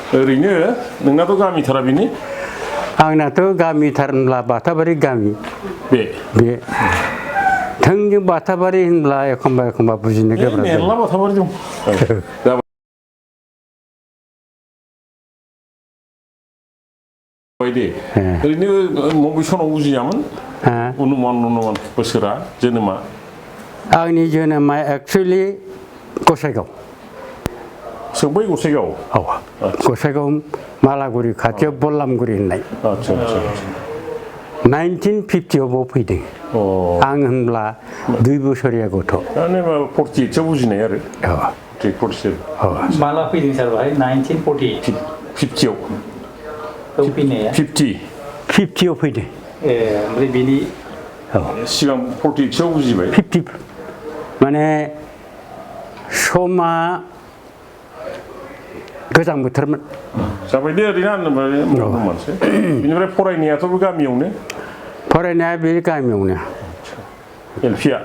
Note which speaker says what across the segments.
Speaker 1: ओरैनो नोंनाथ' गामिथारा बेनि
Speaker 2: आंनाथ' गामिथार होनब्ला बाथाबारि गामि
Speaker 1: बे
Speaker 2: थोंजों बाथाबारि होनब्ला एखमबा एखमबा बुजिनो गोब्राब जायो
Speaker 1: मेरला बाथाबारि दं दे ओरैनो बबे सनाव बुजियामोन अनुमान बोसोरा जोनोमा
Speaker 2: आंनि जोनोमा एक्सुवेलि गसाइगाव
Speaker 1: बै गसाइगाव
Speaker 2: औ गसाइगाव मालागुरि खाथियाव बल्लामगुरि होननाय 1950 आव फैदों आं होनब्ला 2 बोसोरिया गथ'
Speaker 1: 48 आव बुजिनाय आरो 47
Speaker 3: माला फैदों सार बाहाय 1948
Speaker 1: 50 आव
Speaker 3: फैनाया
Speaker 2: 50 आव फैदों
Speaker 3: ओमफ्राय बिनि
Speaker 1: सिगां 48 आव बुजिबाय
Speaker 2: 50 माने समा गोजां बोथोरमोन
Speaker 1: जाबाय दे ओरैनो मोनसे बेनिफ्राय फरायनायाथ' बे गामियावनो
Speaker 2: फरायनाया बे गामियावनो
Speaker 1: एलपिया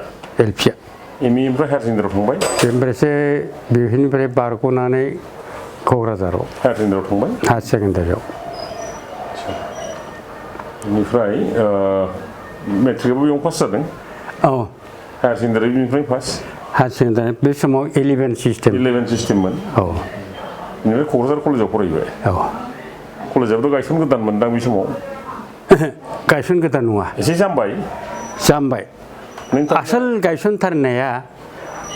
Speaker 1: एम इ ओमफ्राय हायार सेकेन्डारियाव थांबाय
Speaker 2: बेनिफ्रायसो बेनिफ्राय बारग'नानै क'क्राझाराव
Speaker 1: हायार सेकेन्डारियाव थांबाय
Speaker 2: हायार सेकेन्डारियाव
Speaker 1: बेनिफ्राय मेट्रिकआबो बेयाव पास जादों
Speaker 2: औ
Speaker 1: हायार सेकेन्डारि बेनिफ्राय पास
Speaker 2: हायार सेकेन्डारि बे समाव 11 सिस्टेममोन औ
Speaker 1: बेनिफ्राय क'क्राझार कलेजाव फरायबाय
Speaker 2: औ
Speaker 1: कलेजाबोथ' गायसन गोदान मोनदां बे समाव
Speaker 2: गायसन गोदान नङा
Speaker 1: एसे जामबाय
Speaker 2: आसोल गायसनथारनाया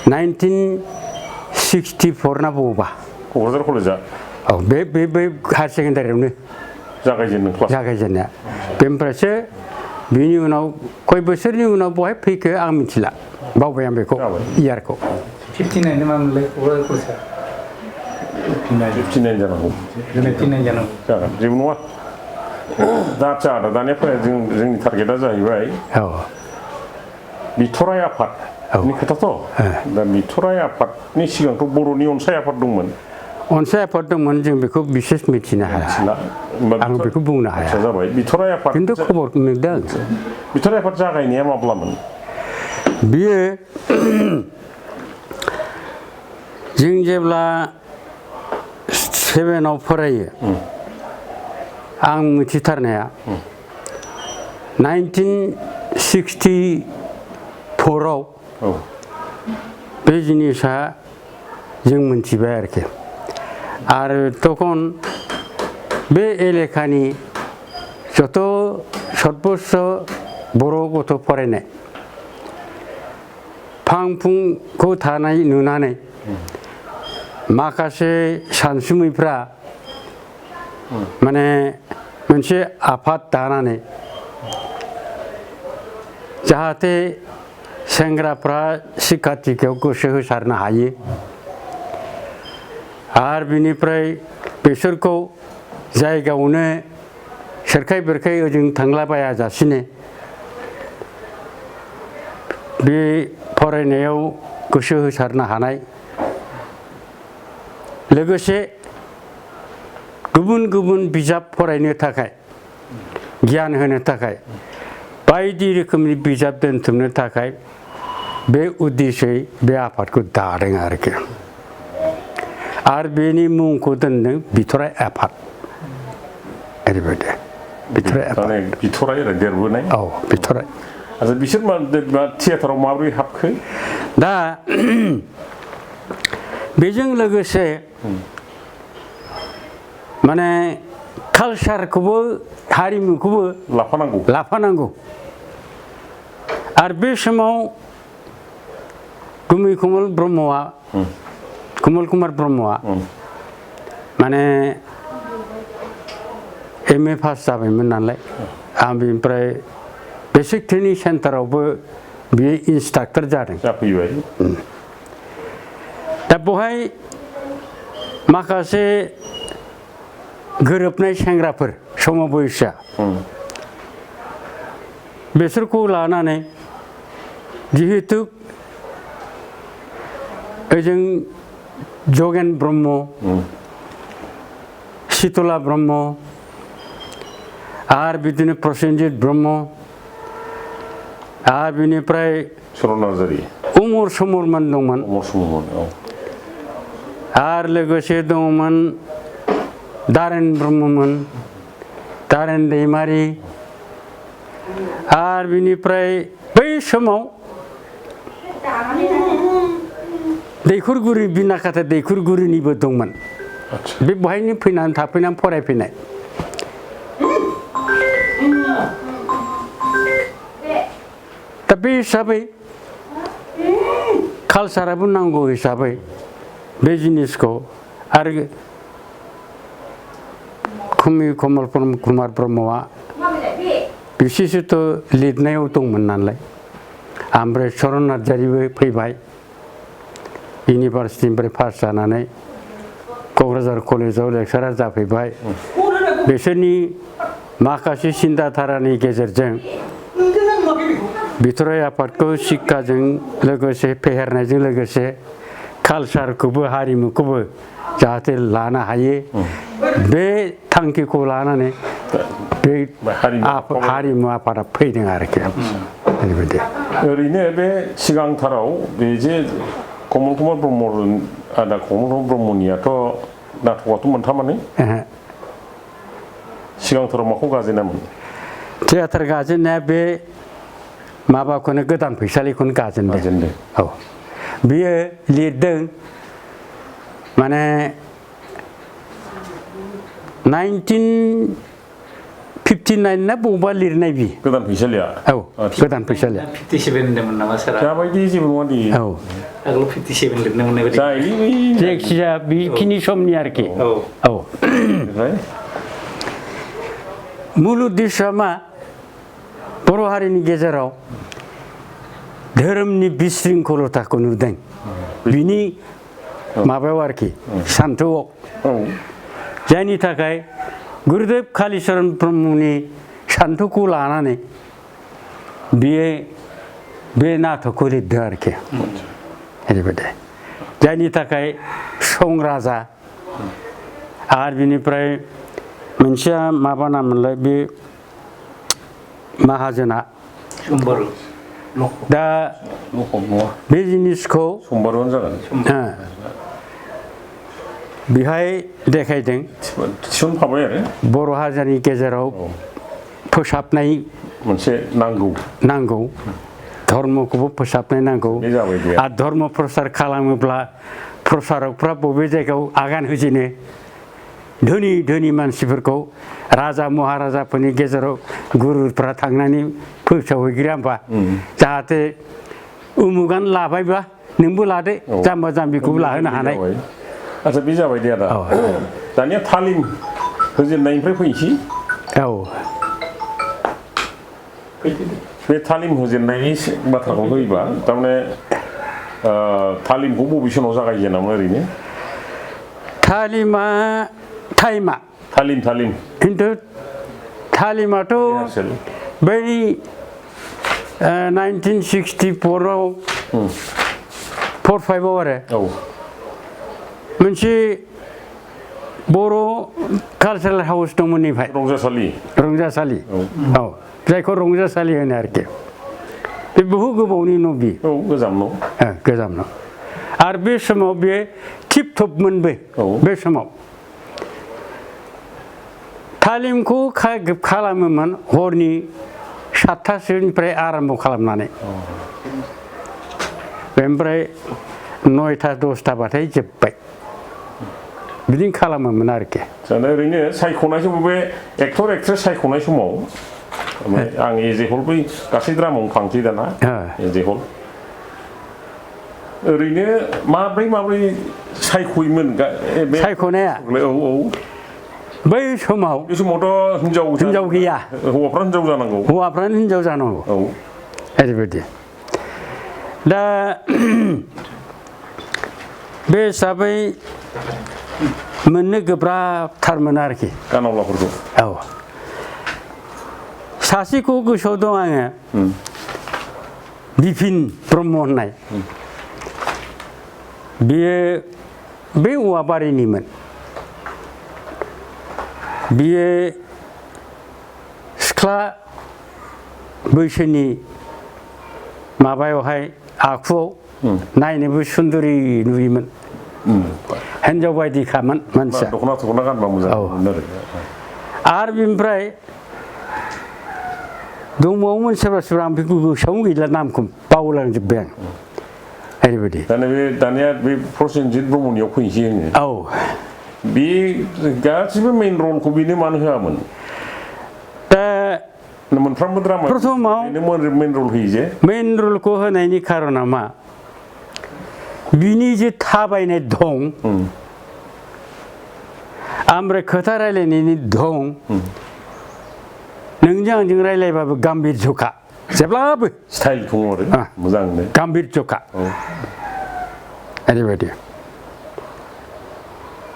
Speaker 2: 1964 ना बबावबा
Speaker 1: क'क्राझार कलेजा
Speaker 2: औ बे हायार सेकेन्डारियावनो जागायजेननाया बेनिफ्रायसो बिनि उनाव कय बोसोरनि उनाव बहाय फैखो आं मिथिला बावबाय आं बेखौ इयारखौ
Speaker 3: 59 नामामोनलाय क'क्राझार कलेजा
Speaker 1: 59 जानांगौ जागोन जेबो नङा दा आदसा दानिया जोंनि टारगेटआ जाहैबाय बिथराइ आफादनि खोथाथ' दा बिथराइ आफादनि सिगांथ' बर'नि अनसाय आफाद दंमोन
Speaker 2: जों बेखौ बिसेस मिथिनो हाया आं बेखौ बुंनो हाया
Speaker 1: जाबाय बिथराइ आफाद
Speaker 2: खिन्थु खबर मोनदों
Speaker 1: बिथराइ आफाद जागायनाया माब्लामोन
Speaker 2: बियो जों जेब्ला 7 आव फरायो आं मिथिथारनाया 1964 आव बे जिनिसा जों मिथिबाय आरोखि आरो तखन बे एलेखानि जत' सतबर्ष बर' गथ' फरायनाय फां-फुंखौ थानाय नुनानै माखासे सानसुमैफ्रा माने मोनसे आफाद दानानै जाहाथे सेंग्राफ्रा शिक्षा दिक्षायाव गोसो होसारनो हायो आरो बिनिफ्राय बिसोरखौ जायगायावनो सेरखाय बेरखाय ओजों थांलाबायाजासिनो बे फरायनायाव गोसो होसारनो हानाय लोगोसे गुबुन गुबुन बिजाब फरायनो थाखाय गियान होनो थाखाय बायदि रोखोमनि बिजाब दोनथुमनो थाखाय बे उद्देश्यै बे आफादखौ दादों आरोखि आरो बेनि मुंखौ दोनदों बिथराइ आफाद ओरैबायदि बिथराइ आफाद
Speaker 1: बिथराइ आरो देरबोनाय
Speaker 2: औ बिथराइ
Speaker 1: आरो बिसोर थियेटाराव माबोरै हाबखो
Speaker 2: दा बेजों लोगोसे माने कालचारखौबो हारिमुखौबो लाफानांगौ आरो बे समाव कमल कुमार ब्रह्मआ माने एम ए पास जाबायमोन नालाय आं बेनिफ्राय बेसिक ट्रेनिं सेन्टारावबो बियो इन्सट्राक्टर जाफैबाय दा बेवहाय माखासे गोरोबनाय सेंग्राफोर समबयस्या बेसोरखौ लानानै जिहेतु ओजों जगेन ब्रह्म शीतला ब्रह्म आरो बिदिनो प्रसेनजित ब्रह्म आरो बिनिफ्राय उमर समरमोन दंमोन आरो लोगोसे दंमोन दारेन ब्रह्ममोन दारेन दैमारि आरो बिनिफ्राय बै समाव दैखरगुरि बिनाखाथा दैखरगुरिनिबो दंमोन बे बहायनो फैनानै थाफैनानै फरायफैनाय दा बे हिसाबै कालसाराबो नांगौ हिसाबै बे जिनिसखौ आरो कमल कुमार ब्रह्मआ बिसेसथ' लिरनायाव दंमोन नालाय ओमफ्राय चरन नार्जारिबो फैबाय इउनिभार्सिटिनिफ्राय पास जानानै क'क्राझार कलेजाव लेक्सारार जाफैबाय बिसोरनि माखासे सिन्ताधारानि गेजेरजों बिथराइ आफादखौ शिक्षाजों लोगोसे फेहेरनायजों लोगोसे कालसारखौबो हारिमुखौबो जाहाथे लानो हायो बे थांखिखौ लानानै बे हारिमु आफादा फैदों आरोखि ओरैबायदि
Speaker 1: ओरैनो बे सिगांथाराव बे जे कमल कुमार ब्रह्म आदा कमल ब्रह्मनियाथ' नाटकआथ' मोनथामानो सिगांथाराव माखौ गाजेनामोन
Speaker 2: थियेटार गाजेननाया बे माबाखौनो गोदान फैसालिखौनो गाजेनदों औ बियो लिरदों माने 1959 ना बबेबा लिरनाय बि
Speaker 1: गोदान फैसालिया
Speaker 2: औ गोदान फैसालिया
Speaker 3: 57 होनदोंमोन नामा सारा
Speaker 1: जाबायदि जेबो नङा दि
Speaker 2: औ
Speaker 3: आगोलाव 57 लिरनो मोननाय बायदि
Speaker 2: जायखिजाया बेखिनि समनि आरोखि औ मुल उद्देश्यआ मा बर' हारिनि गेजेराव धोरोमनि बिशृंखलताखौ नुदों बिनि माबायाव आरोखि सान्थौआव जायनि थाखाय गुरुदेव कालिचरण ब्रह्मनि सान्थौखौ लानानै बियो बे नाटकखौ लिरदों आरोखि ओरैबायदि जायनि थाखाय संराजा आरो बिनिफ्राय मोनसेया माबा नाममोनलाय बे माहाजोना दा बे जिनिसखौ बेहाय देखायदों
Speaker 1: थिसनफाबाय आरो
Speaker 2: बर' हारिनि गेजेराव फोसाबनाय
Speaker 1: मोनसे
Speaker 2: नांगौ धर्मखौबो फोसाबनाय नांगौ आरो धर्म प्रसार खालामोब्ला प्रसारकफ्रा बबे जायगायाव आगान होजेनो धोनि धोनि मानसिफोरखौ राजा महाराजाफोरनि गेजेराव गुरुफ्रा थांनानै फोसावहैग्रा होमबा जाहाथे उमुगानो लाबायबा नोंबो लादो जाम्बा जाम्बिखौबो लाहोनो हानाय
Speaker 1: आच्छा बे जाबाय दे आदा दानिया तालिम होजेननायनिफ्राय फैनोसै
Speaker 2: औ
Speaker 1: बे तालिम होजेननायनि बाथ्राखौ होयोबा थारमाने तालिमखौ बबे समाव जागायजेनामोन ओरैनो
Speaker 2: टाइमा खिन्थु तालिमाथ' बै 1964आव 45आव आरो मोनसे बर' कालचारेल हाउस दंमोन निफ्राय रंजासालि औ जायखौ रंजासालि होनो आरोखि बे बहु गोबावनि न' बि गोजाम न' आरो बे समाव बे टिप टपमोनबो बे समाव तालिमखौ खालामोमोन हरनि 7थासोनिफ्राय आराम्भ खालामनानै ओमफ्राय 9टा 10टाबाथाय जोब्बाय बिदिनो खालामोमोन आरोखि
Speaker 1: ओरैनो सायख'नाय समाव बे एक्टर एक्ट्रेस सायख'नाय समाव आं एजे हल बै गासै द्रामावनो थांसै दाना एजे हल ओरैनो माब्रै सायख'योमोन
Speaker 2: सायख'नाया
Speaker 1: औ
Speaker 2: बै समाव
Speaker 1: बे समावथ' हिनजाव
Speaker 2: गैया
Speaker 1: हौवाफ्रानो हिनजाव जानांगौ
Speaker 2: ओरैबायदि दा बे हिसाबै मोननो गोब्राबथारमोन आरोखि
Speaker 1: गानावलाफोरखौ
Speaker 2: औ सासेखौ गोसोआव दं आङो बिपिन ब्रह्म होननाय बियो बे औवाबारिनिमोन बियो सिख्ला बैसोनि माबायावहाय आखुआव नायनोबो सुन्दरि नुयोमोन हिनजाव बायदिखामोन मानसिया
Speaker 1: दख'ना गानबा मोजां मोनो
Speaker 2: आरो बिनिफ्राय दंबावोमोन सोरबा सोरबा आं बेखौ गोसोआवनो गैला नामखौ बावलांजोब्बाय आं ओरैबायदि
Speaker 1: दानिया बे प्रसेनजित ब्रह्मनियाव फैनोसै आङो बे गासिबो मेइन रलखौ बेनो मानो होआमोन
Speaker 2: दा
Speaker 1: मोनफ्रोमबो द्रामा
Speaker 2: प्रथमाव
Speaker 1: मेइन रल होयो जे
Speaker 2: मेइन रलखौ होनायनि खारना मा बिनि जे थाबायनाय दं ओमफ्राय खोथा रायलायनायनि दं नोंजों आंजों रायलायबाबो गाम्भीर्यखा जेब्लाबो
Speaker 1: स्टाइल दङ आरो मोजांनो
Speaker 2: गाम्भीर्यखा ओरैबायदि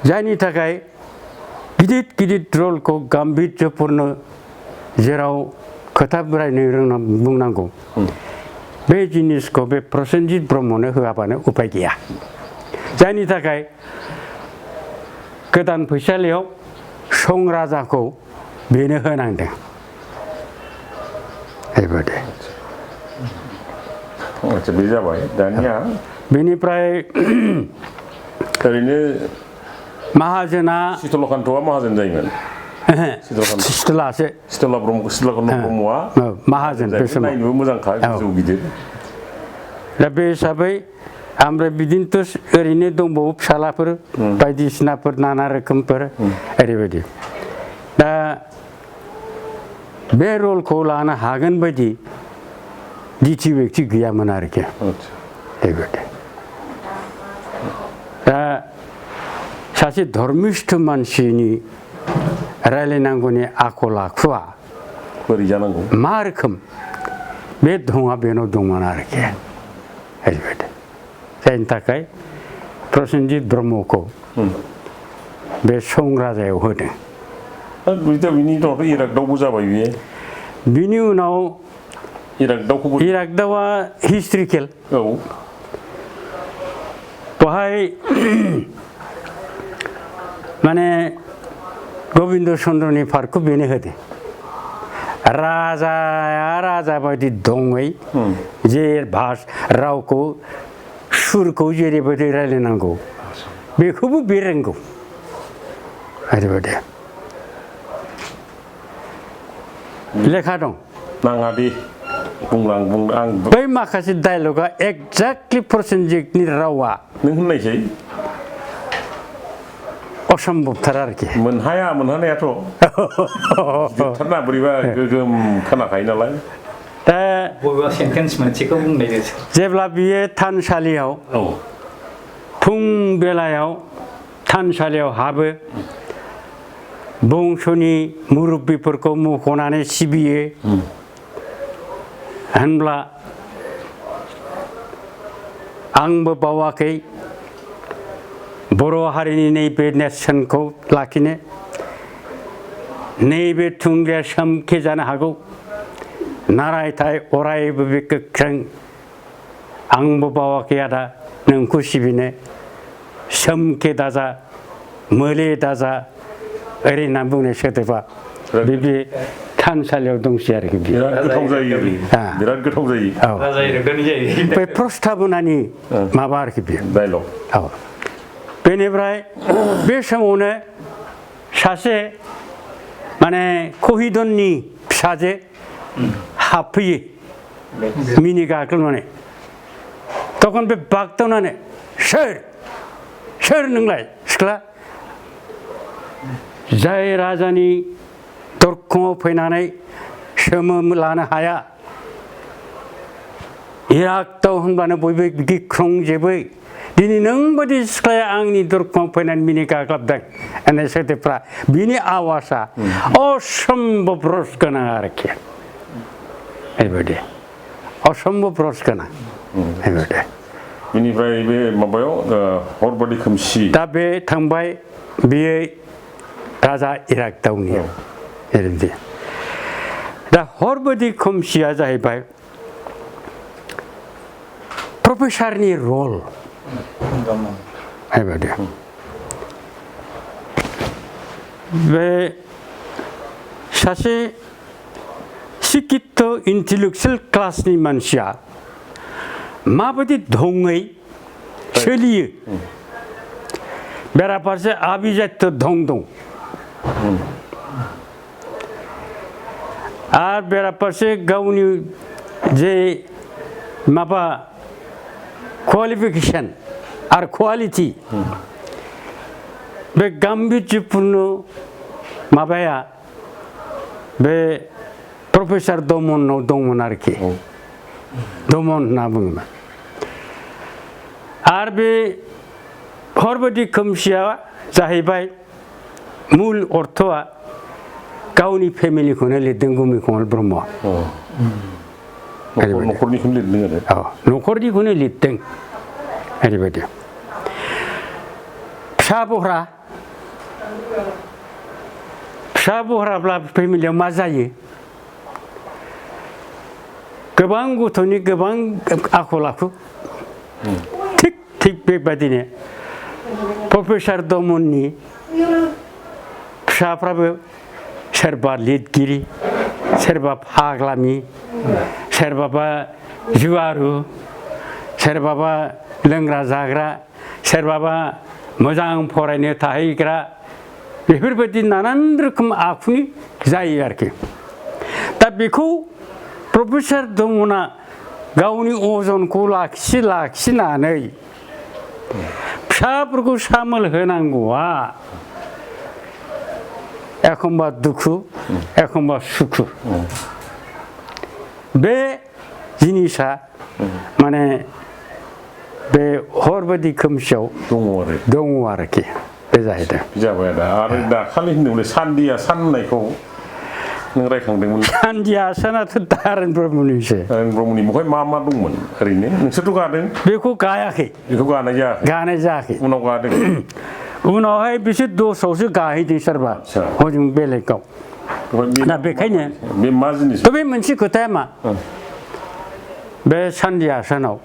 Speaker 2: जायनि थाखाय गिदिर गिदिर रलखौ गाम्भीर्यपूर्ण जेराव खोथा रायनो बुंनांगौ बे जिनिसखौ बे प्रसेनजित ब्रह्मनो होआबानो उपाय गैया जायनि थाखाय गोदान फैसालियाव संराजाखौ बेनो होनांदों ओरैबायदि
Speaker 1: आच्छा बे जाबाय दानिया
Speaker 2: बेनिफ्राय
Speaker 1: ओरैनो
Speaker 2: माहाजोना
Speaker 1: शीतलकान्तआ माहाजोन जायोमोन शीतला ब्रह्मआ
Speaker 2: माहाजोन बे समाव
Speaker 1: नायनोबो मोजांखा गोजौ गिदिर
Speaker 2: दा बे हिसाबै ओमफ्राय बिदिनोथ' ओरैनो दंबावो फिसालाफोर बायदिसिनाफोर नाना रोखोमफोर ओरैबायदि दा बे रलखौ लानो हागोन बायदि दिथि बेक्ति गैयामोन आरोखि ओरैबायदि दा सासे धर्मिष्ठ मानसिनि रायलायनांगौनि आखल आखुआ
Speaker 1: बोरै जानांगौ
Speaker 2: मा रोखोम बे दङा बेनाव दंमोन आरोखि ओरैबायदि जायनि थाखाय प्रसेनजित ब्रह्मखौ बे संराजायाव होदों
Speaker 1: बिनि उनावथ' इरागदावबो जाबाय बियो
Speaker 2: बिनि उनाव
Speaker 1: इरागदावा
Speaker 2: हिस्ट्रिकेल बहाय माने गबिन्द चन्द्रनि पार्टखौ बेनो होदों राजाया राजा बायदि दङै जे रावखौ सुरखौ जेरैबायदि रायलायनांगौ बेखौबो बे रोंगौ ओरैबायदि लेखा दं
Speaker 1: नाङा दे आं
Speaker 2: बै माखासे डायलगा एक्जाक्टलि प्रसेनजितनि रावा
Speaker 1: नों होननायसै
Speaker 2: असम्भबथार आरोखि
Speaker 1: मोनहानायाथ' गिदिरथारना बोरैबा गोगोम खोनाखायो नालाय
Speaker 2: दा
Speaker 3: बबेबा सेन्टेन्स मोनसेखौ बुंनाय
Speaker 2: जेब्ला बियो थानसालियाव फुं बेलायाव थानसालियाव हाबो बंस'नि मुरब्बिफोरखौ मख'नानै सिबियो होनब्ला आंबो बावाखै बर' हारिनि नैबे नेरसोनखौ लाखिनो नैबे थुंग्रिया सोमखे जानो हागौ नारायथाय अरायबो बे गोख्रों आंबो बावाखै आदा नोंखौ सिबिनो सोमखे दाजा मोले दाजा ओरै होनना बुंनाय सोदोबा बे थानसालियाव दंसै आरोखि
Speaker 1: बिराद गोथाव जायो बिराद गोथाव जायो
Speaker 2: बे प्रस्ताबनानि माबा आरोखि बेयो
Speaker 1: डायलग
Speaker 2: बेनिफ्राय बे समावनो सासे माने कहिदननि फिसाजो हाबफैयो मिनि गाग्लोबनानै तखन बे बागदावनानै सोर नोंलाय सिख्ला जाय राजानि दरखङाव फैनानै सोमो लानो हाया इरागदाव होनबानो बयबो गिख्रंजोबो दिनै नोंबायदि सिख्लाया आंनि दरखङाव फैनानै मिनि गाग्लाबदों होननाय सोदोबफ्रा बिनि आवाजआ असम्भब रस गोनां आरोखि ओरैबायदि असम्भब रस गोनां ओरैबायदि
Speaker 1: बेनिफ्राय बे माबायाव हरबादि खोमसि
Speaker 2: दा बे थांबाय बेयो राजा इरागदावनियाव ओरैबायदि दा हरबादि खोमसिया जाहैबाय प्रफेसारनि रल ओरैबायदि बे सासे शिक्षित इन्टेलेक्सुयेल क्लासनि मानसिया माबायदि ढङै सोलियो बेराफारसे आभिजात्य दं आरो बेराफारसे गावनि जे माबा क्वालिफिकेसन आरो क्वालिटि बे गाम्भीर्यपूर्ण माबाया बे प्रफेसर दमनाव दंमोन आरोखि दमन होनना बुङोमोन आरो बे हरबादि खोमसिया जाहैबाय मुल अर्थआ गावनि फेमिलिखौनो लिरदों गुमै कमल ब्रह्मआ
Speaker 1: न'खरनिखौनो लिरदों आरो
Speaker 2: न'खरनिखौनो लिरदों ओरैबायदि फिसा बहराब्ला फेमिलियाव मा जायो गोबां गथ'नि गोबां आखल आखु थिग बेबादिनो प्रफेसर दमननि फिसाफ्राबो सोरबा लिरगिरि सोरबा फाग्लामि सोरबाबा जुवारु सोरबाबा लोंग्रा जाग्रा सोरबाबा मोजां फरायनो थाहैग्रा बेफोरबायदि नानान रोखोम आखुनि जायो आरोखि दा बेखौ प्रफेसर दमना गावनि अजनखौ लाखिनानै फिसाफोरखौ सामोल होनांगौआ एखमबा दुखु एखमबा सुखु बे जिनिसा माने बे हरबादि खोमसियाव दङ आरोखि बे जाहैदों
Speaker 1: जाबाय आरो दाखालि होनदोंमोन सान्दिया सान होननायखौ नों रायखांदोंमोन
Speaker 2: सान्दिया सानाथ' दारेन ब्रह्मनिसो
Speaker 1: ब्रह्मनि ओमफ्राय मा दंमोन ओरैनो नोंसोरथ' गादों
Speaker 2: बेखौ गायाखै
Speaker 1: बेखौ गानाय जायाखै
Speaker 2: उनाव
Speaker 1: गादों
Speaker 2: उनावहाय बिसोर दस्रायावसो गाहैदों सोरबा हजों बेलेगाव दा बेखायनो
Speaker 1: बे मा जिनिस
Speaker 2: थ' बे मोनसे खोथाया मा बे सान्दी आसानाव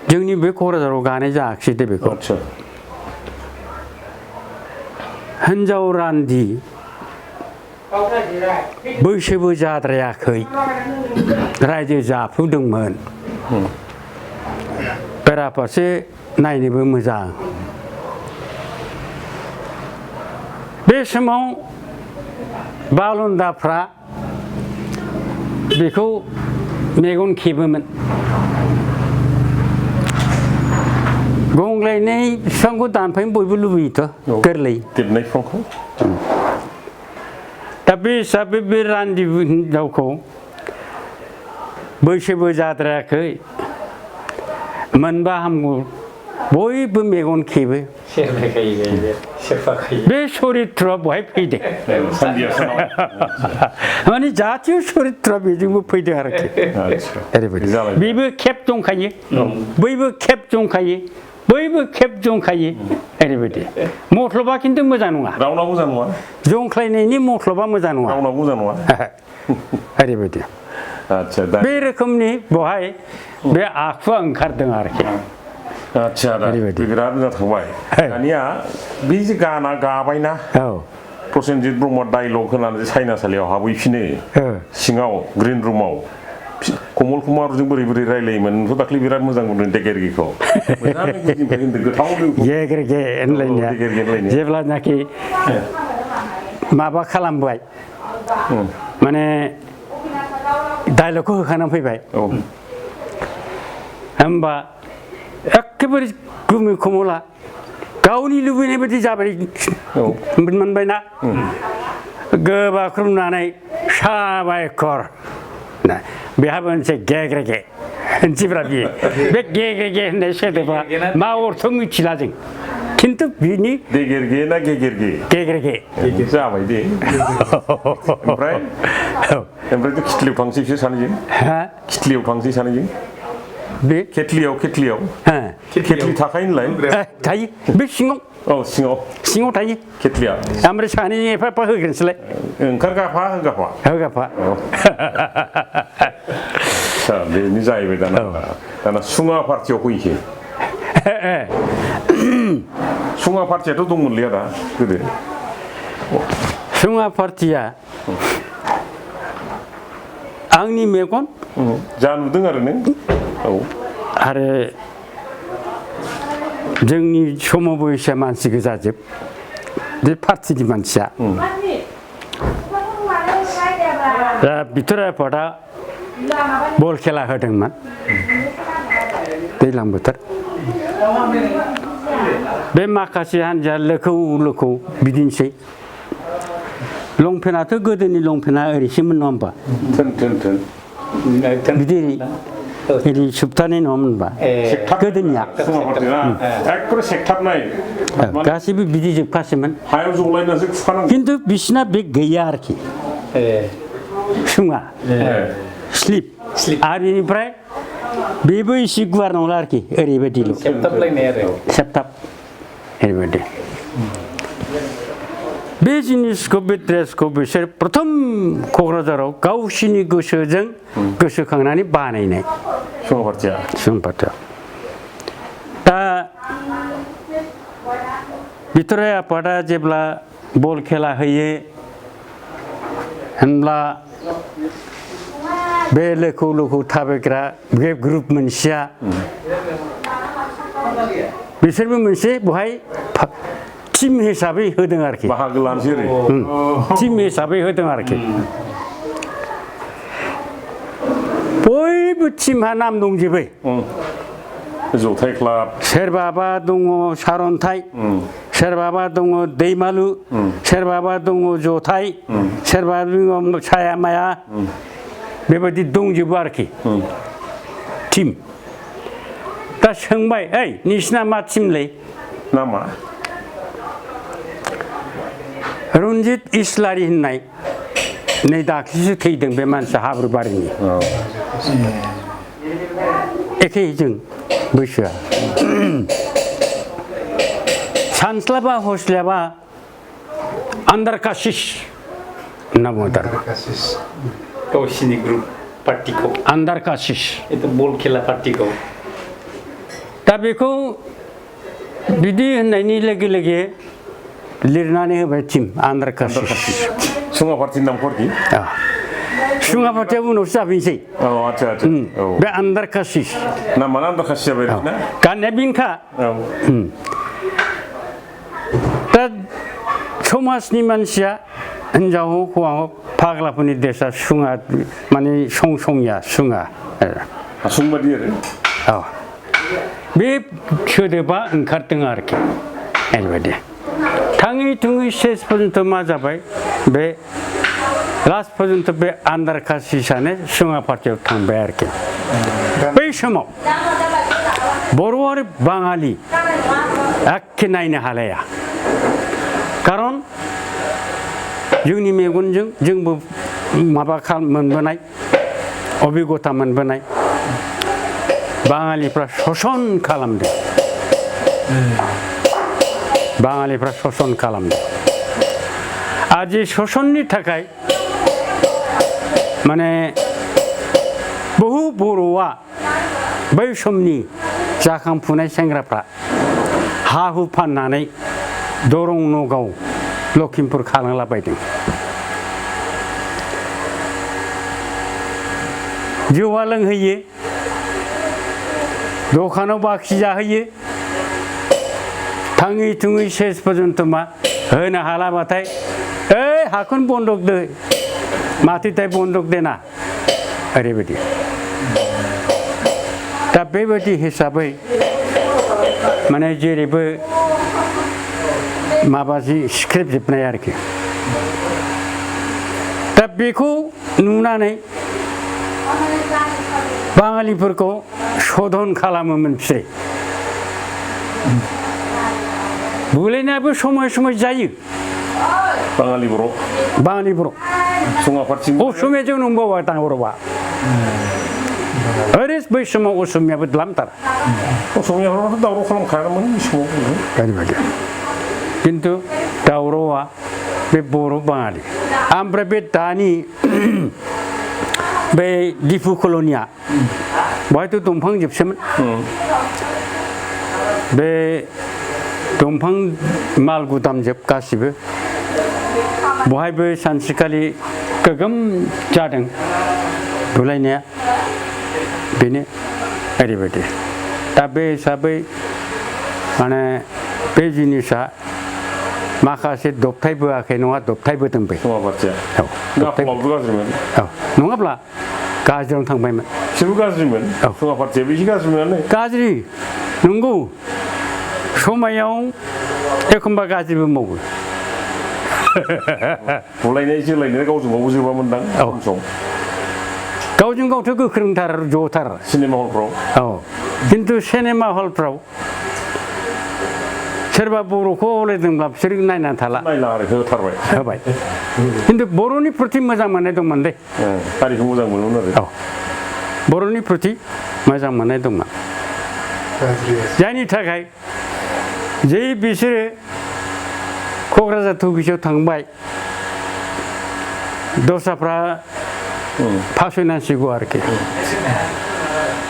Speaker 2: जोंनि बे क'क्राझाराव गानाय जायाखिसै दे बेखौ हिन्जाव रान्दि बैसोबो जाद्रायाखै रायजो जाफुदोंमोन बेराफारसे नायनोबो मोजां बे समाव बालन्दाफ्रा बेखौ मेगन खेबोमोन गंग्लायनाय बिफांखौ दानफायनो बयबो लुबैयोथ' गोरलै
Speaker 1: देरनाय बिफांखौ
Speaker 2: दा बे हिसाबै बे रान्दि हिनजावखौ बैसोबो जाद्रायाखै मोनबा हामगौ बयबो मेगन खेबो बे सरित्रआ बहाय फैदों माने जातीय सरित्रआ बेजोंबो फैदों आरोखि ओरैबायदि बेबो खेब दंखायो बैबो खेब दंखायो बैबो खेब जंखायो ओरैबायदि मथलबा खिन्थु मोजां नङा
Speaker 1: रावनावबो मोजां नङा
Speaker 2: जंख्लायनायनि मथलबा मोजां नङा
Speaker 1: रावनावबो मोजां नङा
Speaker 2: ओरैबायदि
Speaker 1: आच्छा
Speaker 2: बे रोखोमनि बहाय बे आखुआ ओंखारदों आरोखि
Speaker 1: आच्छा बिराद मोजां थांबाय दानिया बे जे गाना गाबायना प्रसेनजित ब्रह्म डाइलग होनानै साइनासालियाव हाबहैफिनो सिङाव ग्रिन रुमाव कमल कुमारजों बोरै रायलायोमोन दाख्लै बिराद मोजां मोनदों देगेरगिखौ
Speaker 2: गेगेरगे होनलायनाया जेब्लानाखि माबा खालामबाय माने डाइलगखौ होखानानै फैबाय होमबा एखेबारे गुमै कमला गावनि लुबैनाय बायदि जाबाय मोनबायना गोबाख्रुमनानै साबायखर बेहाबो मोनसे गेग्रेगे होनसैब्रा बियो बे गेग्रेगे होननाय सोदोबा मा अर्थ मिथिला जों खिन्थु बिनि
Speaker 1: देगेरगे ना गेगेरगे
Speaker 2: गेग्रेगे
Speaker 1: जाबाय दे ओमफ्राय खिथलियाव थांसै बिसोर सानैजों खिथलियाव थांसै सानैजों बे केटलियाव केटलि थाखायो होनलाय
Speaker 2: थायो बे सिङाव सिङाव थायो
Speaker 1: केटलिया
Speaker 2: ओमफ्राय सानै एफा एफा होग्रोनोसैलाय
Speaker 1: ओंखारगाफा होगाफा बेनि जाहैबाय दाना सुङा पार्टियाव फैसै सुङा पार्टियाथ' दंमोनलै आदा गोदो
Speaker 2: सुङा पार्टिया आंनि मेगन
Speaker 1: जा नुदों आरो नों
Speaker 2: आरो जोंनि समबयसा मानसि गोजाजोब बे पार्टिनि मानसिया दा बिथोर आफादा बल खेला होदोंमोन दैज्लां बोथोर बे माखासे हान्जाया लोखौ लोखौ बिदिनोसै लंपेन्टआथ' गोदोनि लंपेन्टआ ओरैसोमोन नङा होमबा बिदि बिदि सोबथानाय नङामोन होनबा गोदोनिया
Speaker 1: एकदम सेकथाबनाय
Speaker 2: गासैबो बिदि जोबखासैमोन
Speaker 1: हायाव जलायनासो खुखानांगौ
Speaker 2: खिन्थु बिसिना बे गैया आरोखि सुङा स्लिप आरो बेनिफ्राय बेबो एसे गुवार नंला आरोखि ओरैबायदिल' सेबथाब ओरैबायदि बे जिनिसखौ बे ड्रेसखौ बिसोर प्रथम क'क्राझाराव गावसिनि गोसोजों गोसोखांनानै बानायनाय सुंपार्टिया दा बिथराय आफादा जेब्ला बल खेला होयो होनब्ला बे लोखौ लोखौ थाबायग्रा बे ग्रुप मोनसेया बिसोरबो मोनसे बहाय टिम हिसाबै होदों आरोखि
Speaker 1: बाहागो लानोसै
Speaker 2: टिम हिसाबै होदों आरोखि बयबो टिमहा नाम दंजोबो
Speaker 1: जथाय क्लाब
Speaker 2: सोरबाबा दङ सारन्थाइ सोरबाबा दङ दैमालु सोरबाबा दङ जथाय सोरबा दङ साया माया बेबायदि दंजोबो आरोखि टिम दा सोंबाय ओइ नोंसिना मा टिमलै
Speaker 1: नामा
Speaker 2: रन्जित इस्लारि होननाय नै दाख्लिसो थैदों बे मानसिया हाब्रुबारिनि एखे जों बैसोआ सानस्लाबा हस्लाबा आन्दार कासिस होनना बुङो
Speaker 3: गावसिनि ग्रुप पार्टिखौ
Speaker 2: आन्दार कासिस
Speaker 3: बल खेला पार्टिखौ
Speaker 2: दा बेखौ बिदि होननायनि लोगो लोगो लिरनानै होबाय टिम आन्दार कासिस
Speaker 1: सुङा पार्टिनि नामखौ आरोखि
Speaker 2: सुङा पार्टिया उनावसो जाफैनोसै बे आन्दार कासिस
Speaker 1: नामाना आन्दार कासिस जाबाय ना
Speaker 2: गाननाया बेनोखा दा समाजनि मानसिया हिनजाव हक हौवा हक फाग्लाफोरनि देसा सुङा माने संसंया सुङा
Speaker 1: हासुंबादि आरो
Speaker 2: बे सोदोबा ओंखारदों आरोखि ओरैबायदि थाङै थुङै शेष पर्यन्त मा जाबाय बे लास्ट पर्यन्त बे आन्दार कासिसानो सुङा पार्टियाव थांबाय आरोखि बै समाव बर' आरो बाङालि एखे नायनो हालाया खारन जोंनि मेगनजों जोंबो माबा मोनबोनाय अबिगथा मोनबोनाय बाङालिफ्रा शोषण खालामदों बाङालिफ्रा शोषण खालामदों आरो जे शोषणनि थाखाय माने बहु बर'आ बै समनि जाखांफुनाय सेंग्राफ्रा हा हु फाननानै दरं नगाव लखिमपुर खालामलाबायदों जौआ लोंहोयो दखानाव बाखि जाहोयो थाङै थुङै शेष पर्यन्त मा होनो हालाबाथाय ओइ हाखौनो बन्दक दे माथोथाय बन्दक देना ओरैबायदि दा बेबायदि हिसाबै माने जेरैबो माबाजि स्क्रिप्ट जोबनाय आरोखि दा बेखौ नुनानै बाङालिफोरखौ सधन खालामोमोन बिसोरो बुलायनायाबो समय समय जायो
Speaker 1: बाङालि बर' सुङा पार्टि
Speaker 2: असमियाजों नंबावा दावरावा ओरै बै समाव असमियाबो द्लामथार
Speaker 1: असमियाफ्राथ' दावराव खालामखायामोन बे समाव
Speaker 2: ओरैबायदि खिन्थु दावरावा बे बर' बाङालि ओमफ्राय बे दानि बे दिफु कल'निया बहायथ' दंफां जोबसोमोन बे दंफां माल गुदाम जोब गासिबो बहायबो सानसेखालि गोगोम जादों बुलायनाया बेनो ओरैबायदि दा बे हिसाबै माने बे जिनिसा माखासे दबथायबोआखै नङा दबथायबोदों बे
Speaker 1: सुङा पार्टिया
Speaker 2: औ
Speaker 1: गाफलावबो गाज्रिमोन
Speaker 2: औ नङाब्ला गाज्रियावनो थांबायमोन
Speaker 1: बिसोरबो गाज्रिमोन सुङा पार्टियाबो एसे गाज्रिमोनानो
Speaker 2: गाज्रि नंगौ समायाव एखमबा गाज्रिबो मावो
Speaker 1: बुलायनाय जोलायनाय गावजों गावबो जोबामोनदां सम
Speaker 2: गावजों गावथ' गोख्रोंथार ज'थार
Speaker 1: सिनेमा हलफ्राव
Speaker 2: औ खिन्थु सिनेमा हलफ्राव सोरबा बर'खौ अलायदोंब्ला बिसोर नायनानै थाला
Speaker 1: नायला आरो होथारबाय
Speaker 2: होबाय खिन्थु बर'नि प्रति मोजां मोननाय दंमोन दे
Speaker 1: हारिखौ मोजां मोनोमोन आरो
Speaker 2: औ बर'नि प्रति मोजां मोननाय दंमोन जायनि थाखाय जे बिसोरो क'क्राझार टुकिसाव थांबाय दस्राफ्रा फासयनांसिगौ आरोखि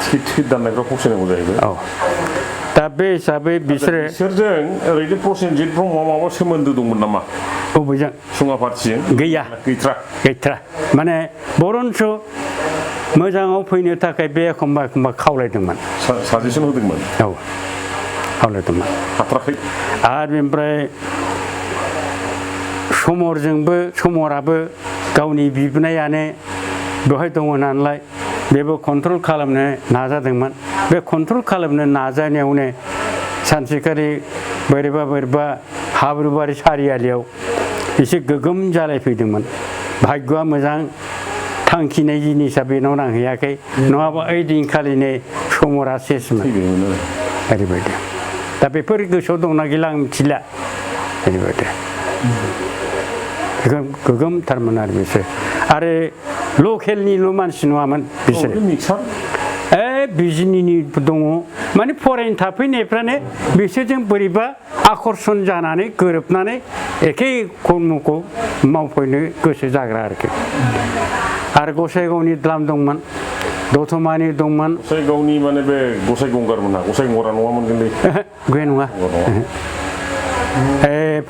Speaker 1: टिकेट दाननायफ्राव फावसायनांगौ जाहैबाय
Speaker 2: औ दा बे हिसाबै
Speaker 1: बिसोरजों ओरैनो प्रसेनजित ब्रह्मआ माबा सोमोन्दो दंमोन नामा
Speaker 2: बबेजों
Speaker 1: सुङा पार्टिजों
Speaker 2: गैया गैथ्रा माने बरन्स मोजाङाव फैनो थाखाय बे एखमबा एखमबा खावलायदोंमोन
Speaker 1: साजेसन होदोंमोन
Speaker 2: औ खावलायदोंमोन
Speaker 1: हाथाराखै
Speaker 2: आरो बेनिफ्राय समराबो गावनि बिबोनायानो बेवहाय दङ नालाय बेबो कन्ट्रल खालामनो नाजादोंमोन बे कन्ट्रल खालामनो नाजानायावनो सानसेखालि बोरैबा हाब्रुबारि सारियालियाव एसे गोगोम जालायफैदोंमोन भाग्यआ मोजां थांखिनाय जिनिसा बेनाव नांहैयाखै नङाबा ओइ दिनखालिनो समरा सेसमोन ओरैबायदि दा बेफोर गोसोआव दंना गैला आं मिथिला ओरैबायदि गोगोमथारमोन आरो बिसोर आरो लकेलनिल' मानसि नङामोन बिसोरो बिजिनिबो दङ माने फरायनो थाफैनायफ्रानो बिसोरजों बोरैबा आकर्षण जानानै गोरोबनानै एखे कर्मखौ मावफैनो गोसो जाग्रा आरोखि आरो गसाइगावनि द्लाम दंमोन दतमानि दंमोन
Speaker 1: गसाइगावनि माने बे गसाइ गंगारमोनहा गसाइ गंगारा नङामोन गोरलै
Speaker 2: बे नङा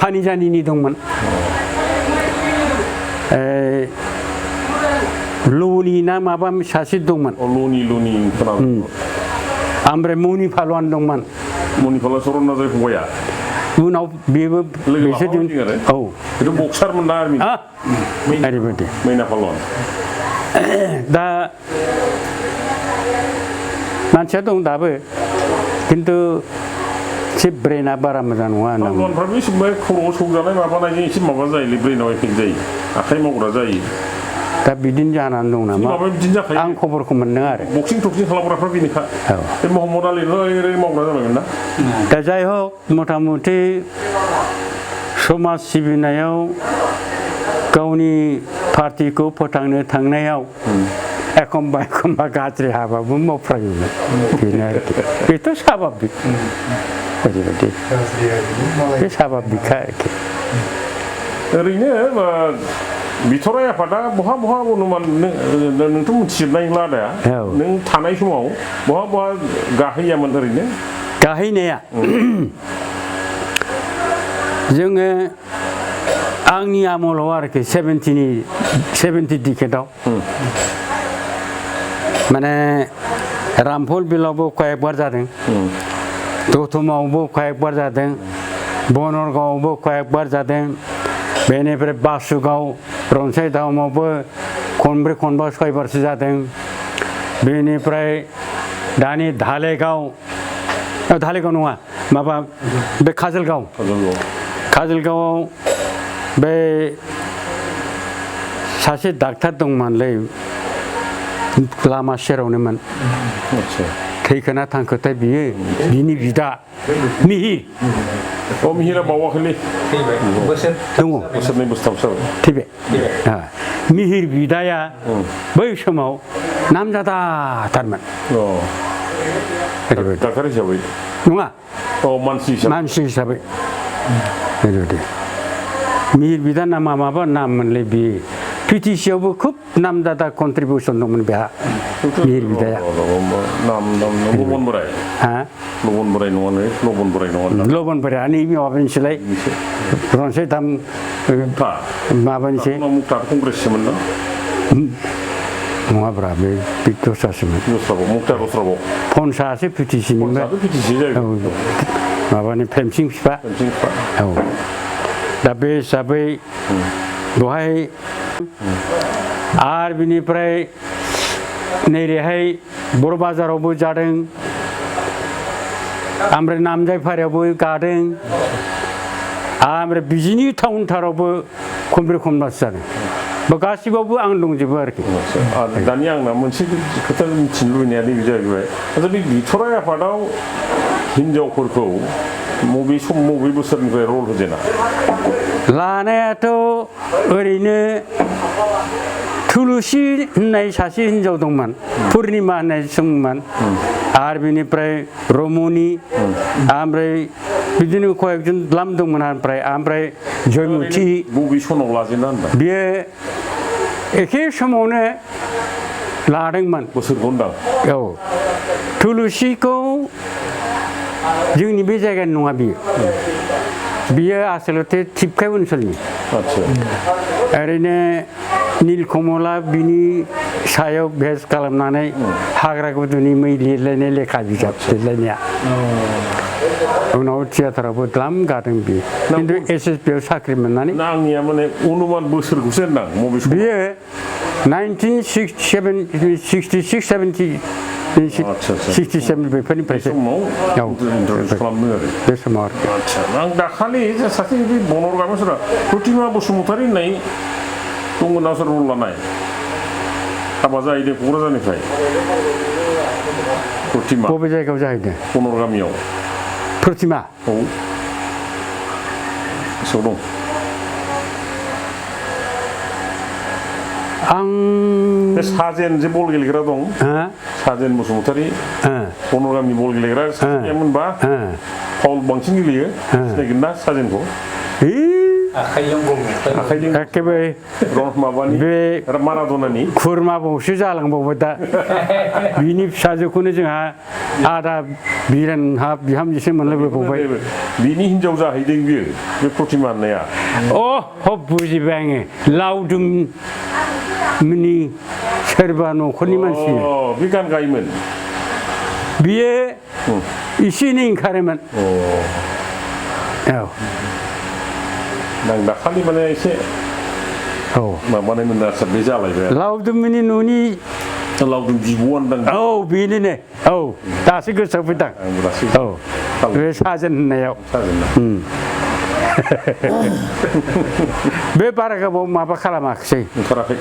Speaker 2: फानिजानिनि दंमोन लनि ना माबा सासे दंमन
Speaker 1: लनि
Speaker 2: ओमफ्राय मनि फालवान दंमोन
Speaker 1: मनि फालवान सरन नार्जारी फंबाया
Speaker 2: उनाव बेबो बिसोरजों औ
Speaker 1: बेथ' बक्सारमोन ना आर्मि
Speaker 2: ओरैबायदि
Speaker 1: मैना फालवान
Speaker 2: दा मानसिया दं दाबो खिन्थु एसे ब्रेना बारा मोजां नङा
Speaker 1: फालवानफ्राबो एसे खर'आव सौजानाय माबानायजों एसे माबा जायोलै ब्रेनाव एफेक्ट जायो आखाइ मावग्रा जायो
Speaker 2: दा बिदिनो जानानै दं नामा आं खबरखौ मोनदों आरो
Speaker 1: बक्सिं टक्सिं खालामग्राफ्रा बेनोखा बे महम्मद आलिनो ओरै मावग्रा जाबायमोन ना
Speaker 2: दा जाय हक मथा मथि समाज सिबिनायाव गावनि पार्टिखौ फोथांनो थांनायाव एखमबा गाज्रि हाबाबो मावफ्राङोमोन बेनो आरोखि बेथ' साभाबिक ओरैबायदि बे साभाबिकखा आरोखि
Speaker 1: ओरैनो बिथराइ आफादा बहा अनुमान नोंथ' मिथिजोबनाय नंला दा नों थानाय समाव बहा गाहैयामोन ओरैनो
Speaker 2: गाहैनाया जोङो आंनि आमलाव आरोखि 70 डिकेटआव माने रामफल बिलावबो कয়েকবার जादों दतमायावबो कয়েকবার जादों बनरगावआवबो कয়েকবার जादों बेनिफ्राय बासुगाव रनसाय दामावबो खनब्रै खनबा सयबारसो जादों बेनिफ्राय दानि धालेगाव नङा माबा बे काजलगावआव बे सासे डाक्टार दंमोनलै लामा सेरावनोमोन थैखोना थांखोथाय बियो बिनि बिदा
Speaker 1: मिहिरा बावाखैलै
Speaker 2: दङ
Speaker 1: बोसोरनै बोसोरथामसो
Speaker 2: थैबाय मिहिर बिदाया बै समाव नामजादाथारमोन
Speaker 1: डाक्टार हिसाबै
Speaker 2: नङा मानसि हिसाबै ओरैबायदि मिहिर बिदा नामा माबा नाममोनलै बियो पिटिसियावबो खुब नामजादा कन्ट्रिबिउसन दंमोन बेहा मिहिर बिदाया
Speaker 1: लबन बोराय लबन बोराय नै माबानिसोलाय रनसाय दाम माबानिसै
Speaker 2: कंग्रेससोमोन ना नङाब्रा बे दस्रासोमोन फनसासो पिटिसिनिमोन माबानि फ्रेमसिं फिफा औ दा बे हिसाबै बेवहाय आरो बिनिफ्राय नैरैहाय बर' बाजारावबो जादों ओमफ्राय नामजायफारायावबो गादों ओमफ्राय बिजिनि टाउनथारावबो खमब्रै खमबासो जादों गासिबावबो आं दंजोबो आरोखि
Speaker 1: दानि आंना मोनसे खोथा मिथिनो लुबैनाया नैबे जाहैबाय बे बिथराइ आफादाव हिनजावफोरखौ बबे बोसोरनिफ्राय रल होजेना
Speaker 2: लानायाथ' ओरैनो थुलुसि होननाय सासे हिनजाव दंमोन पुर्निमा होननाय दंमोन आरो बिनिफ्राय रमनि ओमफ्राय बिदिनो कयेकजन द्लाम दंमोन ओमफ्राय जयमति
Speaker 1: बबे सनाव लाजेना होनबा
Speaker 2: बियो एखे समावनो लादोंमोन
Speaker 1: बोसोरखौ होनदां
Speaker 2: औ थुलुसिखौ जोंनि बे जायगानि नङा बियो आसलथे थिपकाय ओनसोलनि ओरैनो नीलकमला बिनि सायाव भेस खालामनानै हाग्रा गुदुनि मै लिरलायनाय लेखा बिजाब लिरलायनाया उनाव थियेटारावबो द्लाम गादों बियो खिन्थु SSB आव साख्रि मोननानै
Speaker 1: आंनिया माने अनुमान बोसोरखौसो होनदां
Speaker 2: बियो 1966-70 बेफोरनिफ्रायसो बे समाव
Speaker 1: आं दाखालि सासे बे बनर गामिफोरा प्रतिमा बसुमतारी होननाय दंमोन ना सोर रल लानाय हाबा जाहैदों क'क्राझारनिफ्राय प्रतिमा
Speaker 2: बबे जायगायाव जाहैदों
Speaker 1: बनर गामियाव
Speaker 2: प्रतिमा
Speaker 1: औ गोसोआव दं
Speaker 2: आं
Speaker 1: बे साजेन जे बल गेलेग्रा दं साजेन बसुमतारी बनर गामि बल गेलेग्रा सासेमोनबा फाउल बांसिन गेलेयो सिनायगोन ना साजेनखौ
Speaker 2: एखेबारे
Speaker 1: माबानि
Speaker 2: बे
Speaker 1: मारादनानि
Speaker 2: खुरमा बंसो जालांबावबाय दा बिनि फिसाजोखौनो जोंहा आदा बिहामजोसो मोनलायबावबाय
Speaker 1: बिनि हिनजाव जाहैदों बियो बे प्रतिमा होननाया
Speaker 2: बुजिबाय आङो लावदुमनि सोरबा न'खरनि मानसि
Speaker 1: बे गान गायोमोन
Speaker 2: बियो एसे एनै ओंखारोमोन औ
Speaker 1: आं दाखालि माने एसे माबानाय मोन आरो बे जालायबाय
Speaker 2: लावदुमनि न'नि
Speaker 1: लावदुम बिब'आनो दां
Speaker 2: बेनो दासो गोसोआव फैदों बे साजेन होननायाव बे बारा गोबाव माबा खालामाखिसै
Speaker 1: ओंखाराखै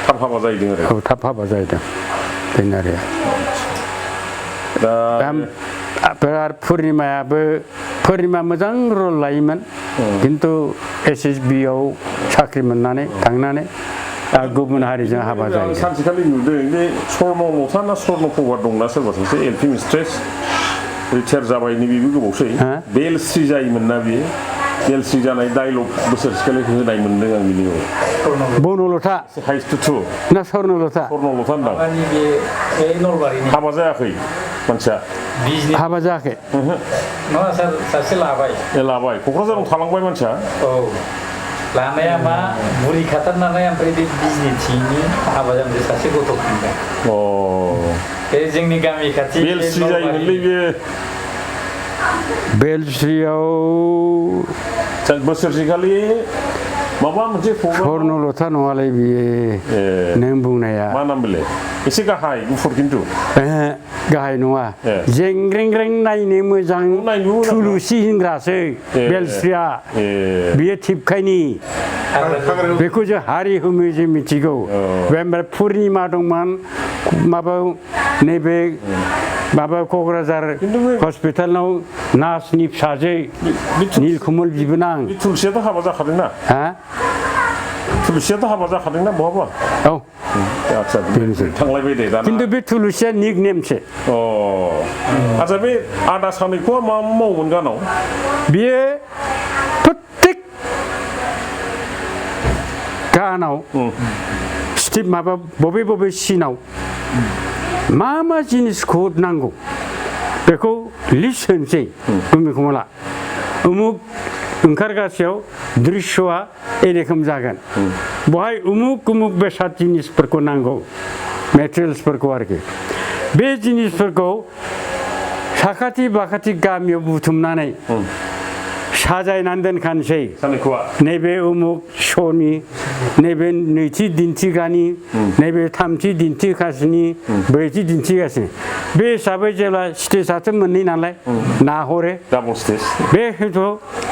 Speaker 1: थाब हाबा जाहैदों आरो
Speaker 2: थाब हाबा जाहैदों बेनो आरो दा पुर्निमा मोजां रल लायोमोन खिन्थु SSB आव साख्रि मोननानै थांनानै दा गुबुन हारिजों हाबा जायो
Speaker 1: सानसेखालि नुदों बे स्वर्नलता ना स्वर्नप्रभा दंना सोरबा सासे LP मिस्ट्रेस रिटायार जाबायनि बेबो गोबावसै बेलस्रि जायोमोन ना बियो बेलस्रि जानाय डायलग बोसोरसेखालि होनाय मोनदों आं बिनियाव
Speaker 2: बनलता ना स्वर्नलता
Speaker 1: होनदां हाबा जायाखै मानसिया
Speaker 2: हाबा जायाखै
Speaker 3: नङा सार सासे लाबाय
Speaker 1: क'क्राझाराव थालांबाय मानसिया
Speaker 3: लानाया मा बुरि खाथारनानै ओमफ्राय बे बिजनि थिंनि हाबा जानाय सासे गथ' खांबाय बे जोंनि गामि खाथि
Speaker 1: बेलस्रि जायोमोनलै बेयो
Speaker 2: बेलस्रियाव
Speaker 1: बोसोरसेखालि माबा मोनसे
Speaker 2: स्वर्नलता नङालै बियो नों बुंनाया
Speaker 1: मा नाम बेलाय एसे गाहाय गुफुर खिन्थु
Speaker 2: गाहाय नङा जेंग्रेंग्रें नायनो मोजां थुलुसि होनग्रासो बेलस्रिया बियो थिपकायनि बेखौ जों हारि हुमै जों मिथिगौ ओमफ्राय पुर्निमा दंमोन नैबे क'क्राझार हस्पिटालाव नार्सनि फिसाजो नीलकमल बिबोनां
Speaker 1: थुलुसियाथ' हाबा जाखादोंना बहाबा थांलायबाय दे दाना
Speaker 2: खिन्थु बे थुलुसिया निक नेमसो
Speaker 1: आच्छा बे आदा सानैखौआ मा मावोमोन गानाव
Speaker 2: बियो प्रत्येक गानाव बबे सिनाव मा जिनिसखौ नांगौ बेखौ लिस्ट होनोसै गुमिखमला उमुक ओंखारगासेयाव दृश्यआ एरखम जागोन बहाय उमुक बेसाद जिनिसफोरखौ नांगौ मेटेरियेल्सफोरखौ आरोखि बे जिनिसफोरखौ साखाथि बाखाथि गामियाव बुथुमनानै साजायनानै दोनखानोसै नैबे उमुक श'नि नैबे नैथि दिन्थिग्रानि नैबे थामथि दिन्थिगासिनो ब्रैथि दिन्थिगासिनो बे हिसाबै जेब्ला स्टेजआथ' मोननै नालाय नाहरो बे हयथ'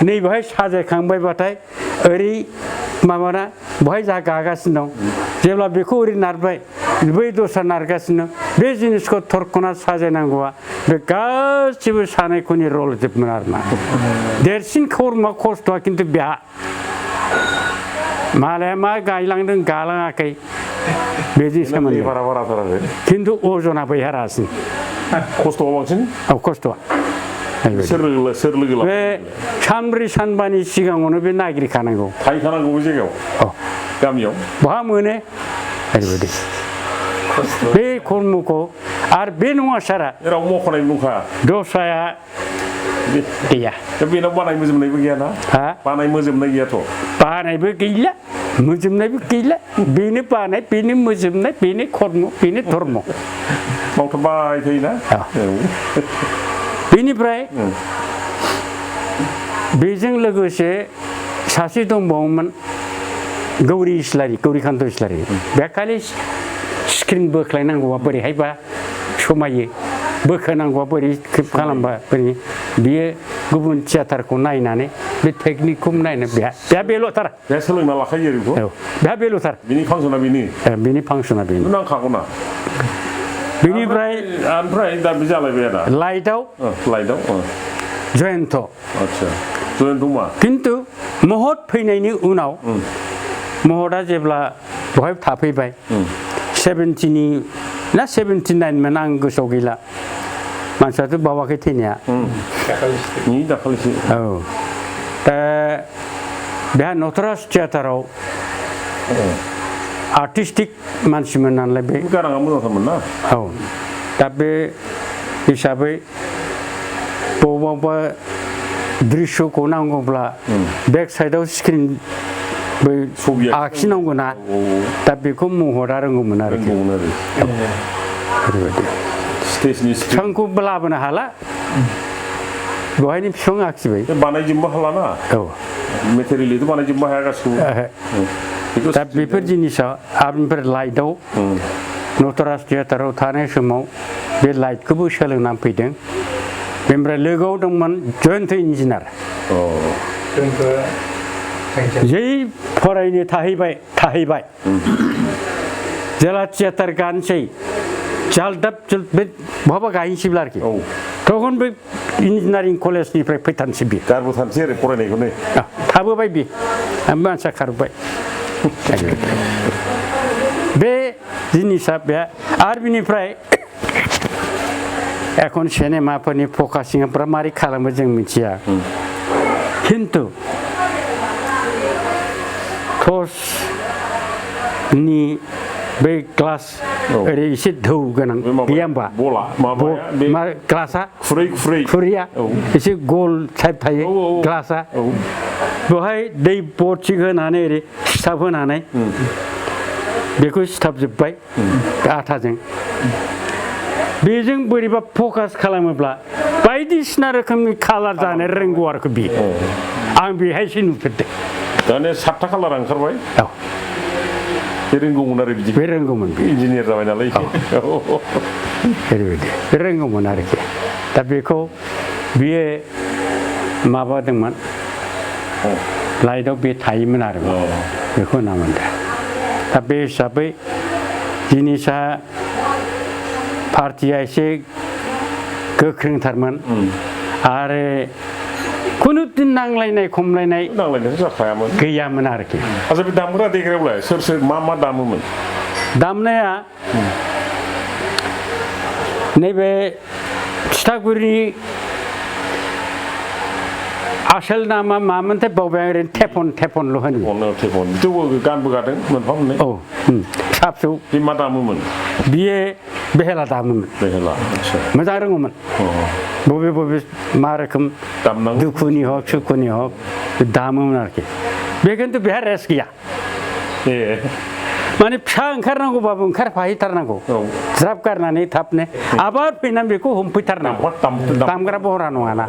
Speaker 2: नैबेहाय साजायखांबायबाथाय ओरै माबाना बहाय जा गागासिनो दं जेब्ला बेखौ ओरै नारबाय बै दस्रा नारगासिनो बे जिनिसखौ थरखना साजायनांगौआ बे गासिबो सानैखौनि रल जोबमोन आरोना देरसिन खस्थ'आ खिन्थु बेहा मालाया मा गायलांदों गालाङाखै बेजों सोमोन्दो खिन्थु अजना बैहा रासिन
Speaker 1: खस्थ'आ बांसिन
Speaker 2: खस्थ'आ
Speaker 1: सोर लोगो
Speaker 2: बे सानब्रै सानबानि सिगाङावनो बे नागिरखानांगौ
Speaker 1: थाहैखानांगौ बे जायगायाव गामियाव
Speaker 2: बहा मोनो ओरैबायदि बे कर्मखौ आरो बे नङा सारा
Speaker 1: जेराव मख'नाय दंखा
Speaker 2: दस्राया गैया
Speaker 1: बेनाव बानाय मोजोमनायबो गैयाना बानाय मोजोमनाय गैयाथ'
Speaker 2: बानायबो गैला मोजोमनायबो गैला बेनो बानाय बेनो मोजोमनाय बेनो कर्म बेनो धर्म
Speaker 1: मावथारबाय थायोना
Speaker 2: बेनिफ्राय बेजों लोगोसे सासे दंबावोमोन गौरीकान्त इस्लारि बे खालि स्क्रिन बोख्लायनांगौआ बोरैहायबा समायो बोखोनांगौआ बोरै खालामबा बोरै बियो गुबुन थियाटारखौ नायनानै बे टेकनिकखौ नायनो बेहा बेल'थार
Speaker 1: बेहा सोलोंना लाखायो आरो बेखौ
Speaker 2: बेहा बेल'थार
Speaker 1: बिनि फांसना
Speaker 2: बिनि फांसना बेनो
Speaker 1: नांखागौना
Speaker 2: बेनिफ्राय
Speaker 1: ओमफ्राय दा बे जालायबाय आरो
Speaker 2: लाइटआव जयन्त
Speaker 1: आच्छा जयन्त मा
Speaker 2: खिन्थु महत फैनायनि उनाव महता जेब्ला बहाय थाफैबाय 70 ना 79 मोन आं गोसोआव गैला मानसियाथ' बावाखै थैनाया
Speaker 1: दाखालिसो
Speaker 2: औ दा बेहा नटराज थियाटाराव आर्टिस्टिक मानसिमोन नालाय बे
Speaker 1: गाराङा मोजांथारमोन ना
Speaker 2: औ दा बे हिसाबै बबेबा दृश्यखौ नांगौब्ला बेक साइडआव स्क्रिन बै आखिनांगौ ना दा बेखौ महरा रोंगौमोन आरोखि बिफांखौ लाबोनो हाला बेवहायनो बिफां आखिबाय
Speaker 1: बानायजोबनो हालाना मेटेरियेलिथ' बानायजोबनो हाया गासिखौबो
Speaker 2: दा बेफोर जिनिसा आरो लाइटआव नटराज थियेटाराव थानाय समाव बे लाइटखौबो सोलोंनानै फैदों बेनिफ्राय लोगोआव दंमोन जयन्त इन्जिनियार जै फरायनो थाहैबाय जेला थियेटार गानसै जालदाब बे बहाबा गायनोसैब्ला आरोखि तखन बे इन्जिनियारिं कलेजनिफ्राय फैथारनोसै बे
Speaker 1: गारबोथारनोसै आरो फरायनायखौनो
Speaker 2: थाबोबाय बे मानसिया खारबाय बे जिनिसा बे आरो बिनिफ्राय এখন सिनेमाफोरनि फकासिंफ्रा मारै खालामो जों मिथिया खिन्थु टसनि बै ग्लास ओरै एसे धौ गोनां गैया होमबा ग्लासा खुरैया एसे गल टाइप थायो ग्लासा बेवहाय दै बरथि होनानै ओरै सिथाब होनानै बेखौ सिथाबजोब्बाय आथाजों बेजों बोरैबा फकास खालामोब्ला बायदिसिना रोखोमनि कालार जानो रोंगौ आरोखि बे आं बेहायसो नुफेरदों
Speaker 1: दाने 7था कालार ओंखारबाय बे रोंगौमोन आरो बिदि
Speaker 2: बे रोंगौमोन
Speaker 1: इन्जिनियार जाबाय नालाय
Speaker 2: ओरैबायदि बे रोंगौमोन आरोखि दा बेखौ बियो माबादोंमोन लाइटआव बे थायोमोन आरो बेखौ होनामोन दा बे हिसाबै जिनिसा पार्टिया एसे गोख्रोंथारमोन आरो खुनु दिन नांलायनाय खमलायनाय
Speaker 1: जाखायामोन
Speaker 2: गैयामोन आरोखि
Speaker 1: आच्छा बे दामग्रा देग्रायावलाय सोर मा दामोमोन
Speaker 2: दामनाया नैबे थिथागुरिनि आसोल नामा मामोनथाय बावबाय ओरैनो थेपनल' होनो
Speaker 1: थेपन बिथ'बो गानबो गादों मोनफा मोननै
Speaker 2: फिसा फिसौ
Speaker 1: बे मा दामोमोन
Speaker 2: बियो बेहेला दामोमोन मोजां रोङोमोन बबे मा रोखोम दुखुनि हक सुखुनि हक दामोमोन आरोखि बे खिन्थु बेहा रेस्ट गैया माने फिसा ओंखारनांगौबाबो ओंखारफाहैथारनांगौ ज्राब गारनानै थाबनो आबाद फैनानै बेखौ हमफैथारनांगौ दामग्रा बहरा नङाना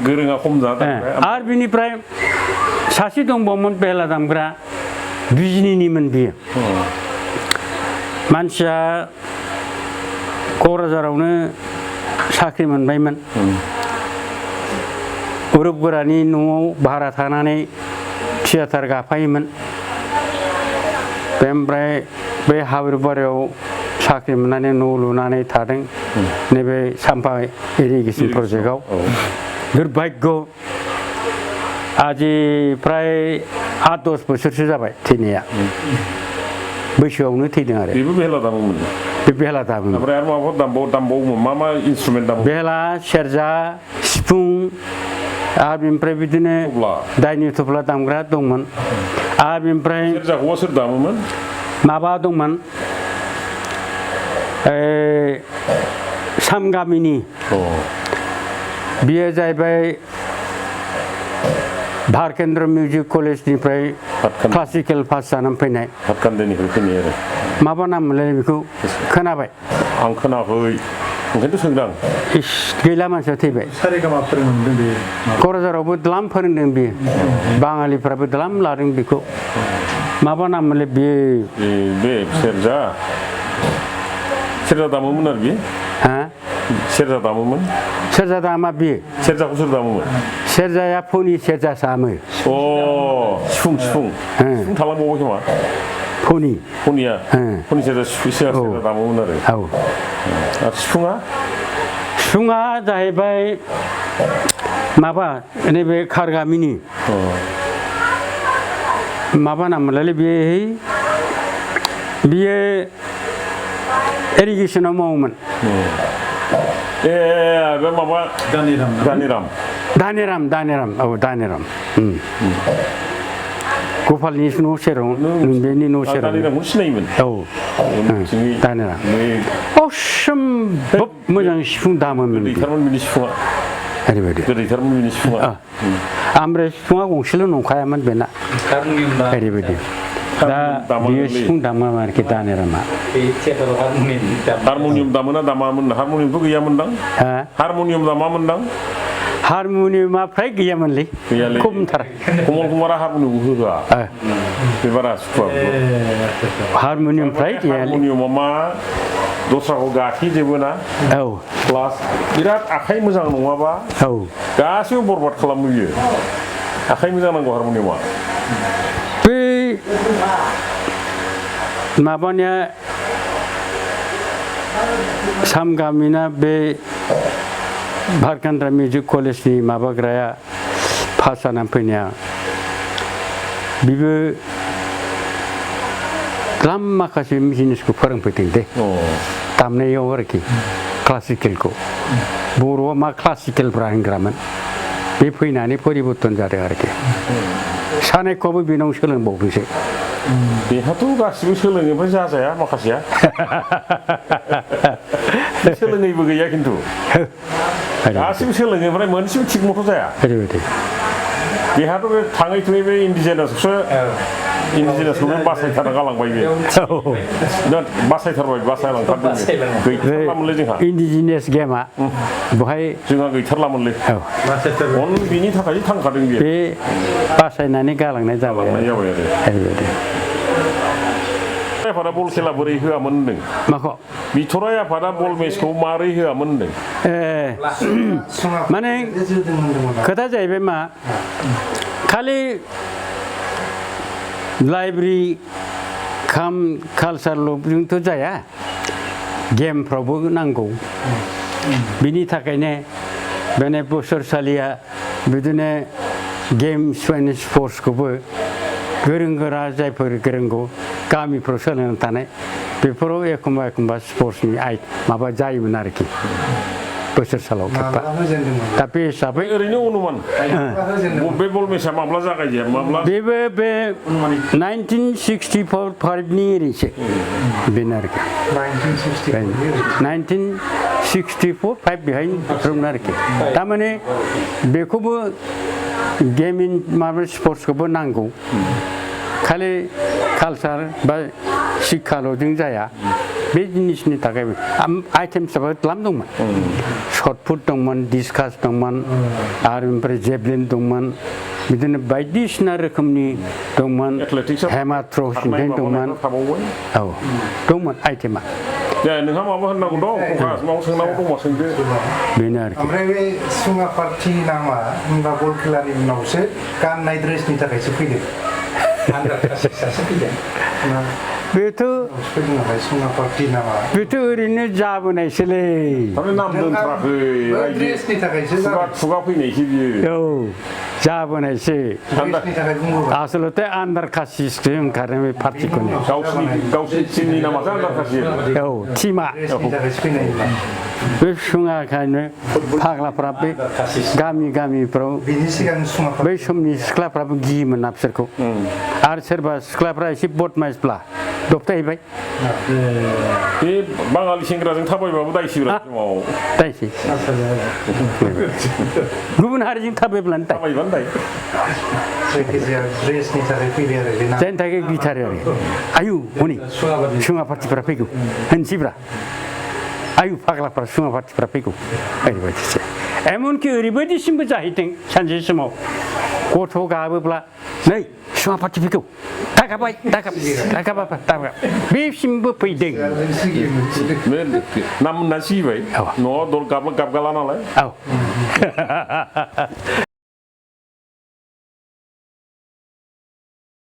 Speaker 1: गोरोङा खम जादों
Speaker 2: आरो बिनिफ्राय सासे दंबावोमोन बेला दामग्रा बिजनिनिमोन बियो मानसिया क'क्राझारावनो साख्रि मोनबायमोन उरुप गोरानि न'आव भारा थानानै थियाटार गाफायोमोन ओमफ्राय बे हाब्रुबारियाव साख्रि मोननानै न' लुनानै थादों नैबे साम्फा इरिगेसन प्रजेक्टआव दुर्भाग्य आजि प्राय 8-10 बोसोरसो जाबाय थैनाया बैसोआवनो थैदों आरो
Speaker 1: बेबो बेला दामोमोन
Speaker 2: बे बेला दामोमोन
Speaker 1: ओमफ्राय आरो माबाफोर दामबावोमोन मा इन्सट्रुमेन्ट दामो
Speaker 2: बेला सेरजा सिफुं आरो बेनिफ्राय बिदिनो दाइनि थफ्ला दामग्रा दंमोन आरो बेनिफ्राय
Speaker 1: सेरजाखौबा सोर दामोमोन
Speaker 2: माबा दंमोन सामगामिनि बियो जाहैबाय भारकेन्द्र मिउजिक कलेजनिफ्राय क्लासिकेल पास जानानै फैनाय
Speaker 1: हातखान्देनिफ्राय फैनाय आरो
Speaker 2: माबा नाम मोनलाय बेखौ खोनाबाय
Speaker 1: आं खोनाखै ओंखायनोथ' सोंदां
Speaker 2: गैला मानसिया थैबाय
Speaker 4: सारेगामा फोरोंदों बे
Speaker 2: क'क्राझारावबो द्लाम फोरोंदों बियो बाङालिफ्राबो द्लाम लादों बेखौ माबा नाम मोनलाय
Speaker 1: बे सेरजा दामोमोन आरो बियो सेरजा दामोमोन
Speaker 2: सेरजा दामा बियो
Speaker 1: सेरजाखौ सोर दामोमोन
Speaker 2: सेरजाया फनि सेरजा सामो
Speaker 1: सिफुं थालांबावबाय खोमा फनिया सेरजा दामोमोन आरो
Speaker 2: सिफुङा जाहैबाय माबा नैबे खारगामिनि माबा नाम मोनलाय बियो इरिगेसनाव मावोमोन
Speaker 1: बे माबा
Speaker 2: दानिराम गपालनि न' सेराव बेनि न' सेराव
Speaker 1: सिनायोमोन
Speaker 2: दानिराम असम्भब मोजां सिफुं दामोमोन
Speaker 1: बिनि सिफुङा
Speaker 2: ओरैबायदि ओमफ्राय सिफुङा गंसेल' नंखायामोन बेना ओरैबायदि दा बियो सिफुं दामोमोन आरोखि दानिरामा
Speaker 1: हारमनियाम दामोना दामामोन हारमनियामथ' गैयामोनदां हारमनियाम दामामोनदां
Speaker 2: हारमनियामा फ्राय गैयामोनलै खमथार
Speaker 1: कमल कुमारा हारमनियामखौ होआ बे बारा
Speaker 2: हारमनियाम फ्राय गैया
Speaker 1: हारमनियामा मा दस्राखौ गाखिजोबो ना प्लास बिराद आखाइ मोजां नङाबा गासैबो बरबाद खालामो बियो आखाइ मोजां नांगौ हारमनियामा
Speaker 2: बै माबानिया सामगामिना बे भारकेन्द्र मिउजिक कलेजनि माबाग्राया पास जानानै फैनाया बेबो द्लाम माखासे जिनिसखौ फोरोंफैदों दे दामनायाव आरोखि क्लासिकेलखौ बर'आ मा क्लासिकेलफ्रा होनग्रामोन बे फैनानै परिबर्तन जादों आरोखि सानायखौबो बेनाव सोलोंबावदोंसो
Speaker 1: बेहाथ' गासिबो सोलोङोनिफ्राय जाजाया माखासेया सोलोङैबो गैया खिन्थु गासिबो सोलोङोनिफ्राय मोनसेबो थिग मथ' जाया
Speaker 2: ओरैबायदि
Speaker 1: बेहाथ' बे थाङै थुङै बे इन्डिजिनासखौ बासायथारना गालांबाय बे बासायलांथारदों गैथारलामोनलै जोंहा
Speaker 2: इन्डिजिनियास गेमा बहाय
Speaker 1: जोंहा गैथारलामोनलै बिनि थाखायसो थांखादों
Speaker 2: बे बासायनानै गालांनाय जाबाय आरो ओरैबायदि
Speaker 1: आफादा बल खेला बोरै होआमोन होनदों
Speaker 2: माखौ
Speaker 1: बिथराय आफादा बल मेचखौ मारै होआमोन होनदों
Speaker 2: माने खोथा जाहैबाय मा खालि लाइब्रेरि कालचारल'जोंथ' जाया गेमफ्रावबो नांगौ बिनि थाखायनो बेनो बोसोरसालिया बिदिनो गेम्स एन्ड स्पर्ट्सखौबो गोरों गोरा जायफोर गोरोंगौ गामिफ्राव सोलोंनानै थानाय बेफोराव एखमबा स्पर्ट्सनि माबा जायोमोन आरोखि बोसोरसालाव दा बे हिसाबै
Speaker 1: ओरैनो अनुमान बे बल मेचआ माब्ला जागायजेन माब्ला
Speaker 2: बेबो बे 1964-5नि एरिसो बेनो आरोखि 1964-5 बेहाय दंमोन आरोखि थारमाने बेखौबो गेमिं माबा स्पर्ट्सखौबो नांगौ खालि कालचार बा शिक्षाल'जों जाया बे जिनिसनि थाखायबो आइटेमसाबो द्लाम दंमोन शर्टपुट दंमोन डिसकास दंमोन आरो ओमफ्राय जेभलिन दंमोन बिदिनो बायदिसिना रोखोमनि दंमोन हेमा थ्र' सिन्थाय दंमोन औ दंमोन आइटेमा
Speaker 1: नोंहा माबा होननांगौ दं माबा सोंनांगौ दंबा सोंदो
Speaker 2: बेनो आरोखि
Speaker 4: ओमफ्राय बे सुङा पार्टि नामा होनबा बल खेलानि उनावसो गाननाय ड्रेसनि थाखायसो फैदों
Speaker 2: बेथ' ओरैनो जाबोनायसोलै
Speaker 1: नाम दोनथाराखै खुगा फैनायसो बियो औ जाबोनायसो आसलथे आन्दार कासिससो ओंखारदों बे पार्टिखौनो गावसिनि टिमनि नामासो आन्दार कासि औ टिमा बे सुङाखायनो फाग्लाफ्रा बे गामिफ्राव बै समनि सिख्लाफ्राबो गियोमोन ना बिसोरखौ आरो सोरबा सिख्लाफ्रा एसे बदमाइसब्ला दबथायहैबाय बे बाङालि सेंग्राजों थाबायबाबो दायसोब्रा समाव
Speaker 2: दायसै गुबुन हारिजों थाबायब्लानो
Speaker 1: थाबायबानो दाय
Speaker 2: जायनि थाखाय गिथारो आरो आयु हनै सुङा पार्टिफ्रा फैगौ होनसैब्रा आयु फाग्लाफ्रा सुङा पार्टिफ्रा फैगौ ओरैबायदिसो एमनकि ओरैबायदिसिमबो जाहैदों सानसे समाव गथ' गाबोब्ला नै सुङा पार्टि फैगौ दागाबाय बेसिमबो फैदों
Speaker 1: नाम मोनना सिगिबाय न'आव गाबगाला नालाय
Speaker 2: औ